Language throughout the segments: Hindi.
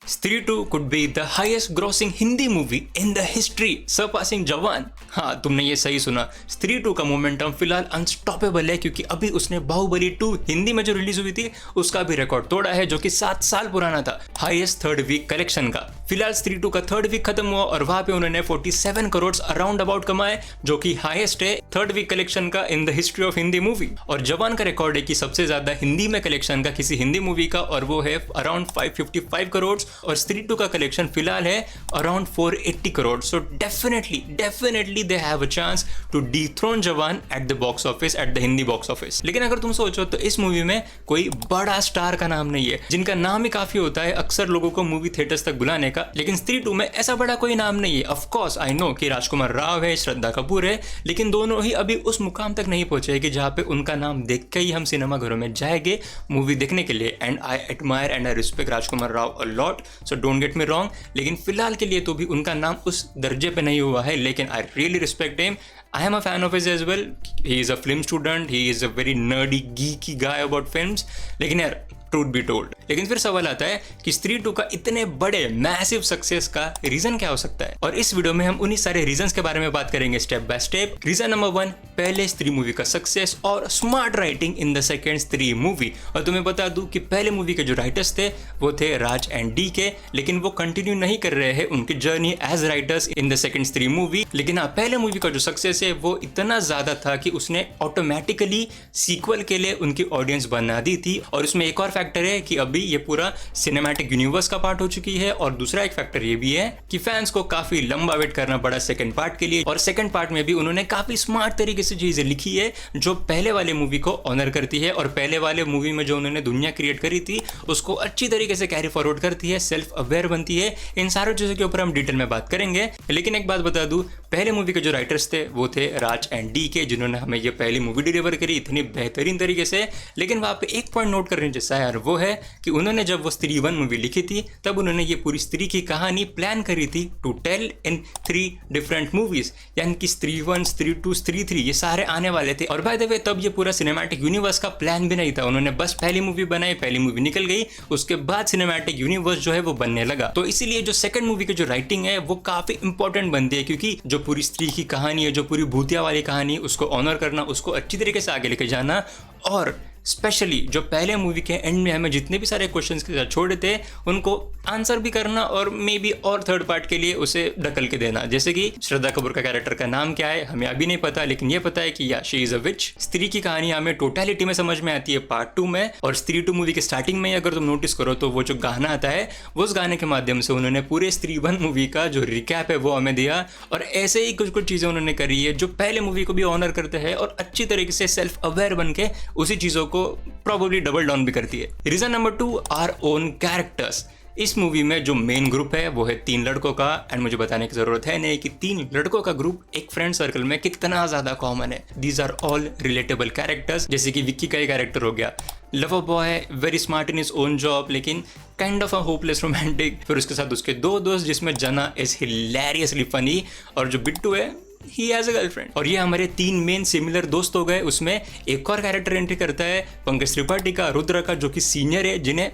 स्त्री 2 could be the highest grossing Hindi movie in the history, surpassing जवान। हाँ, तुमने ये सही सुना। स्त्री 2 का मोमेंटम फिलहाल अनस्टॉपेबल है क्योंकि अभी उसने बाहुबली 2 हिंदी में जो रिलीज हुई थी उसका भी रिकॉर्ड तोड़ा है, जो कि 7 साल पुराना था हाईएस्ट थर्ड वीक कलेक्शन का। फिलहाल स्त्री 2 का थर्ड वीक खत्म हुआ और वहां पे उन्होंने 47 करोड़ अराउंड अबाउट कमाए, जो कि हाईएस्ट है थर्ड वीक कलेक्शन का in the history of Hindi movie. और जवान का रिकॉर्ड है कि सबसे ज्यादा हिंदी में कलेक्शन का किसी हिंदी मूवी का, और वो है अराउंड 555 करोड़, और स्त्री 2 का कलेक्शन फिलहाल है around 480 crore. So definitely they have a chance to dethrone Jawan at the box office, at the Hindi box office. लेकिन अगर तुम सोचो तो इस मूवी में कोई बड़ा स्टार का नाम नहीं है, जिनका नाम ही काफी होता है अक्सर लोगों को मूवी थिएटर्स तक बुलाने का। लेकिन स्त्री 2 में ऐसा बड़ा कोई नाम नहीं है। ऑफ कोर्स आई नो कि राजकुमार राव है, श्रद्धा कपूर है, लेकिन दोनों ही अभी उस मुकाम तक नहीं पहुंचे कि जहां पे उनका नाम देख के ही हम सिनेमा घरों में जाएंगे मूवी देखने के लिए। And I admire and I respect Rajkumar Rao a lot, so don't get me wrong, लेकिन फिलहाल के लिए तो भी उनका नाम उस दर्जे पे नहीं हुआ है। लेकिन I really respect him, I am a fan of his as well. He is a film student, he is a very nerdy, geeky guy about films. लेकिन यार ट्रूथ बी टोल्ड, लेकिन फिर सवाल आता है कि स्त्री 2 का इतने बड़े मैसिव सक्सेस का रीजन क्या हो सकता है। और इस वीडियो में हम उन्हीं सारे रीजंस के बारे में बात करेंगे step by step. Reason number 1, पहले स्त्री मूवी का सक्सेस और smart writing in the second Stree movie. और तुम्हें बता दूं कि पहले मूवी के जो राइटर्स थे वो थे राज एंड डी के, लेकिन वो कंटिन्यू नहीं कर रहे हैं उनकी journey as writers in the second Stree movie. लेकिन हाँ, पहले मूवी का जो सक्सेस है वो इतना ज्यादा था कि उसने ऑटोमेटिकली सीक्वल के लिए उनकी ऑडियंस बना दी थी। और उसमें एक और फैक्टर है कि अभी ये पूरा सिनेमैटिक यूनिवर्स का पार्ट हो चुकी है। और दूसरा एक फैक्टर ये भी है कि फैंस को काफी लंबा वेट करना पड़ा सेकंड पार्ट के लिए, और सेकंड पार्ट में भी उन्होंने काफी स्मार्ट तरीके से चीजें लिखी है जो पहले वाले मूवी को ऑनर करती है, और पहले वाले मूवी में जो उन्होंने दुनिया क्रिएट करी थी उसको अच्छी तरीके से कैरी फॉरवर्ड करती है, सेल्फ अवेयर बनती है। इन सारी चीजों के ऊपर हम डिटेल में बात करेंगे। लेकिन एक बात बता दूं, पहले मूवी के जो राइटर्स थे वो थे राज एंड डी के, जिन्होंने हमें ये पहली मूवी डिलीवर करी इतनी बेहतरीन तरीके से। लेकिन वहां पे एक पॉइंट नोट करने जैसा यार वो है कि उन्होंने जब वो स्त्री 1 मूवी लिखी थी तब उन्होंने ये पूरी स्त्री की कहानी प्लान करी थी to tell in 3 different movies, यानी कि स्त्री 1, स्त्री 2, स्त्री 3 ये सारे आने वाले थे। और बाय द वे तब ये पूरा सिनेमैटिक यूनिवर्स का प्लान भी नहीं था, उन्होंने बस पहली मूवी बनाई, पहली मूवी निकल गई, उसके बाद सिनेमैटिक यूनिवर्स जो है वो बनने लगा। तो इसीलिए जो सेकंड मूवी की जो राइटिंग है वो काफी इंपॉर्टेंट बनती है, क्योंकि जो पूरी स्त्री की कहानी है, जो पूरी भूतिया वाली कहानी है, उसको ऑनर करना, उसको अच्छी तरीके से आगे लेके जाना, और स्पेशली जो पहले मूवी के एंड में हमें जितने भी सारे क्वेश्चंस के साथ छोड़े थे उनको आंसर भी करना, और मे बी और थर्ड पार्ट के लिए उसे ढकल के देना। जैसे कि श्रद्धा कपूर का कैरेक्टर का नाम क्या है हमें अभी नहीं पता, लेकिन ये पता है कि या शी इज अ विच। स्त्री की कहानी हमें टोटलिटी में समझ में आती है पार्ट 2 में, और स्त्री 2 मूवी के स्टार्टिंग में अगर तुम नोटिस करो तो वो जो गाना आता है उस गाने के माध्यम से उन्होंने पूरे स्त्री 1 मूवी का जो रिकैप है वो हमें दिया। और ऐसे ही कुछ कुछ चीजें उन्होंने करी है जो पहले मूवी को भी ऑनर करते हैं और अच्छी तरीके से सेल्फ अवेयर बन के उसी चीजों को प्रॉब्ली डबल डाउन भी करती है। Reason number 2, our own characters. इस मूवी में जो मेन ग्रुप है वो है 3 लड़कों का, एंड मुझे बताने की जरूरत है नहीं कि 3 लड़कों का ग्रुप एक फ्रेंड सर्कल में कितना ज्यादा कॉमन है। These are all relatable characters. जैसे कि विक्की का ही कैरेक्टर हो गया, lover boy, very smart in his own job, लेकिन kind of a hopeless romantic. फिर उसके साथ उसके 2 दोस्त, जिसमें जना इज हिलेरियसली फनी, और जो बिट्टू है ही हैज अ गर्लफ्रेंड। और ये हमारे 3 मेन सिमिलर दोस्त हो गए। उसमें एक और कैरेक्टर एंट्री करता है पंकज त्रिपाठी का, रुद्र का, जो कि सीनियर है, जिन्हें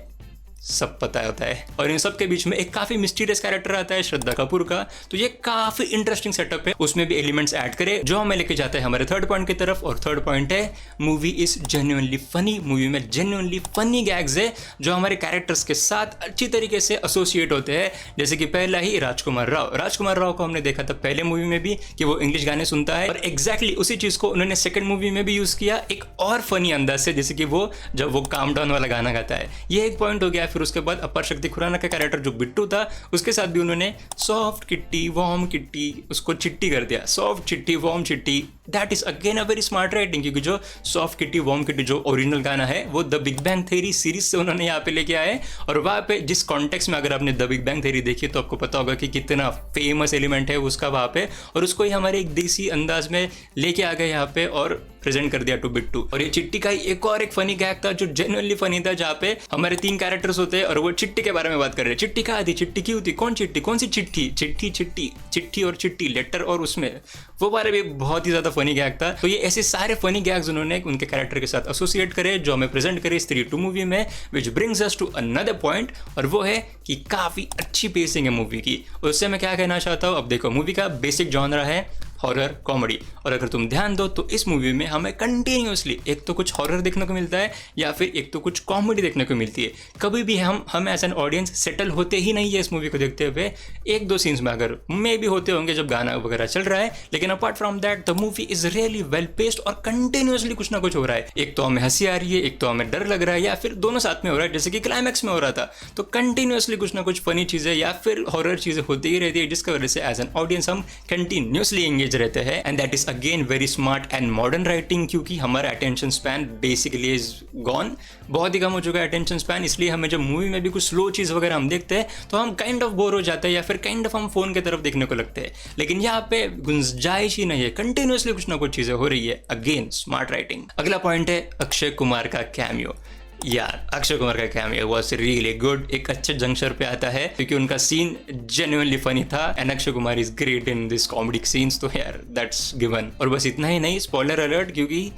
सब पता होता है। और इन सब के बीच में एक काफी मिस्टीरियस कैरेक्टर आता है श्रद्धा कपूर का। तो ये काफी इंटरेस्टिंग सेटअप है, उसमें भी एलिमेंट्स ऐड करे जो हमें लेके जाता है हमारे थर्ड पॉइंट की तरफ। और थर्ड पॉइंट है movie is genuinely funny. Movie में जेन्युइनली फनी गैग्स है जो हमारे कैरेक्टर्स के साथ अच्छी तरीके से एसोसिएट होते हैं। जैसे कि पहला ही राजकुमार राव को हमने देखा था पहले मूवी में भी कि वो इंग्लिश गाने सुनता है, और एग्जैक्टली उसी चीज को उन्होंने सेकंड मूवी में भी यूज किया एक और फनी अंदाज से, जैसे कि वो जब वो काम डाउन वाला गाना गाता है। ये एक पॉइंट हो गया। फिर उसके बाद अपर शक्ति खुराना का कैरेक्टर जो बिट्टू था उसके साथ भी उन्होंने सॉफ्ट किट्टी वार्म किट्टी उसको चिट्टी कर दिया, सॉफ्ट चिट्टी वार्म चिट्टी। That is again a very smart writing, क्योंकि जो सॉफ्ट किट्टी वार्म किट्टी जो ओरिजिनल गाना है वो the big bang theory series से उन्होंने यहाँ पे लेके आए। और वहाँ पे जिस कॉन्टेक्स्ट में अगर आपने द बिग बैंग थ्योरी देखी तो आपको पता होगा कि कितना फेमस एलिमेंट है उसका वहाँ पे, और उसको ही हमारे एक देसी अंदाज में लेके आ गए यहाँ पे और प्रेजेंट कर दिया टू बिट्टू। और ये चिट्टी का एक और एक फनी गैग था जो जेन्युइनली फनी था, जहाँ पे हमारे 3 कैरेक्टर्स होते हैं और वो चिट्टी के बारे में बात कर रहे हैं। चिट्टी कहाँ थी, चिट्टी क्यों थी, कौन चिट्टी, कौन सी चिट्ठी, चिट्ठी चिट्ठी चिट्ठी और चिट्ठी लेटर, और उसमें वो बारे भी बहुत ही ज्यादा फनी गैग था। तो ये ऐसे सारे फनी गैग्स उन्होंने उनके कैरेक्टर के साथ एसोसिएट करे जो हमें प्रेजेंट करे स्त्री 2 मूवी में, which brings us to another point, और वो है कि काफी अच्छी पेसिंग है मूवी की। उससे मैं क्या कहना चाहता हूँ, अब देखो मूवी का बेसिक जॉनरा है हॉरर कॉमेडी, और अगर तुम ध्यान दो तो इस मूवी में हमें कंटिन्यूअसली एक तो कुछ हॉरर देखने को मिलता है या फिर एक तो कुछ कॉमेडी देखने को मिलती है। कभी भी हम एज एन ऑडियंस सेटल होते ही नहीं है इस मूवी को देखते हुए। एक दो सीन्स में अगर मे भी होते होंगे जब गाना वगैरह चल रहा है, लेकिन apart from that the movie is really well paced और कंटिन्यूअसली कुछ ना कुछ हो रहा है। एक तो हमें हंसी आ रही है, एक तो हमें डर लग रहा है, या फिर दोनों साथ में हो रहा है जैसे कि क्लाइमैक्स में हो रहा था। तो कंटिन्यूअसली कुछ ना कुछ फनी चीजें या फिर हॉरर चीजें होती ही रहती है, जिसकी वजह से एज एन ऑडियंस हम कंटिन्यूअसली एंगेज रहते हैं। And that is again very smart and modern writing, क्योंकि हमारा attention span basically is gone, बहुत ही कम हो चुका है अटेंशन स्पैन। इसलिए हमें जब मूवी में भी कुछ स्लो चीज वगैरह हम देखते हैं तो हम काइंड ऑफ बोर हो जाते हैं या फिर काइंड ऑफ हम फोन की तरफ देखने को लगते हैं। लेकिन यहाँ पे गुंजाइश ही नहीं है, कंटिन्यूअसली कुछ ना कुछ चीजें हो रही है। Again smart writing. अगला पॉइंट है अक्षय कुमार का कैमियो। यार अक्षय कुमार का कैमियो वाज रियली गुड। एक अच्छे जंक्शन पे आता है क्योंकि उनका सीन जेन्युइनली फनी था, and Akshay Kumar is great in this comedic scenes, तो यार दैट्स गिवन। और बस इतना ही नहीं, स्पॉइलर अलर्ट, क्योंकि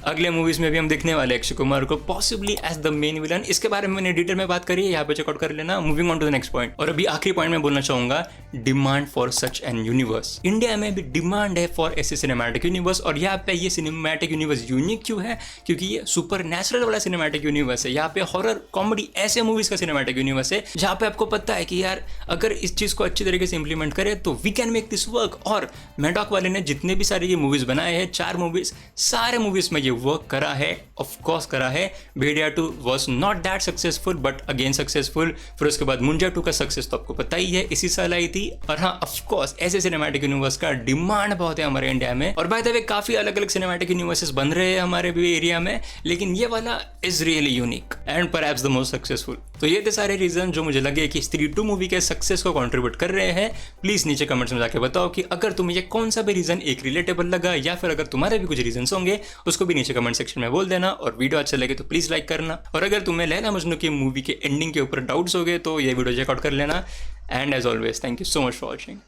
अगले मूवीज में भी हम देखने वाले अक्षय कुमार को possibly as the main villain. इसके बारे में मैंने डिटेल में बात करी है, यहाँ पे चेकआउट कर लेना। Moving on to the next point, और अभी आखिरी पॉइंट में बोलना चाहूंगा, demand for such an universe. India में भी डिमांड है फॉर ऐसे सिनेमैटिक यूनिवर्स, और यहाँ पे ये सिनेमैटिक यूनिवर्स यूनिक क्यों है, क्योंकि ये सुपर नेचुरल वाला सिनेमैटिक यूनिवर्स है। यहाँ पे हॉरर कॉमेडी ऐसे मूवीज का सिनेमैटिक यूनिवर्स है जहाँ पे आपको पता है कि यार अगर इस चीज को अच्छी तरीके से इंप्लीमेंट करें तो we can make this work. और मैडॉक वाले ने जितने भी सारे ये मूवीज बनाए हैं, 4 मूवीज, सारे मूवीज में ये वर्क करा है, ऑफ कोर्स करा है। भेड़िया 2 was not that successful but again successful. फिर उसके बाद मुंजा 2 का सक्सेस तो आपको पता ही है, इसी साल आई थी। और हाँ, ऑफ कोर्स ऐसे सिनेमैटिक यूनिवर्स का डिमांड बहुत है हमारे इंडिया में, और बाय द वे काफी अलग अलग सिनेमैटिक यूनिवर्सेस बन रहे हैं हमारे भी एरिया में, लेकिन ये वाला is really unique and perhaps the most successful. तो ये थे सारे रीजन जो मुझे लगे कि स्त्री 2 मूवी के सक्सेस को कंट्रीब्यूट कर रहे हैं। प्लीज नीचे कमेंट्स में जाके बताओ कि अगर तुम्हें ये कौन सा भी रीजन एक रिलेटेबल लगा, या फिर अगर तुम्हारे भी कुछ रीजन होंगे उसको भी नीचे कमेंट सेक्शन में बोल देना। और वीडियो अच्छा लगे तो प्लीज लाइक करना, और अगर तुम्हें लैला मजनू की मूवी के एंडिंग के ऊपर डाउट्स हो गए तो ये वीडियो चेकआउट कर लेना। And as always thank you so much for watching.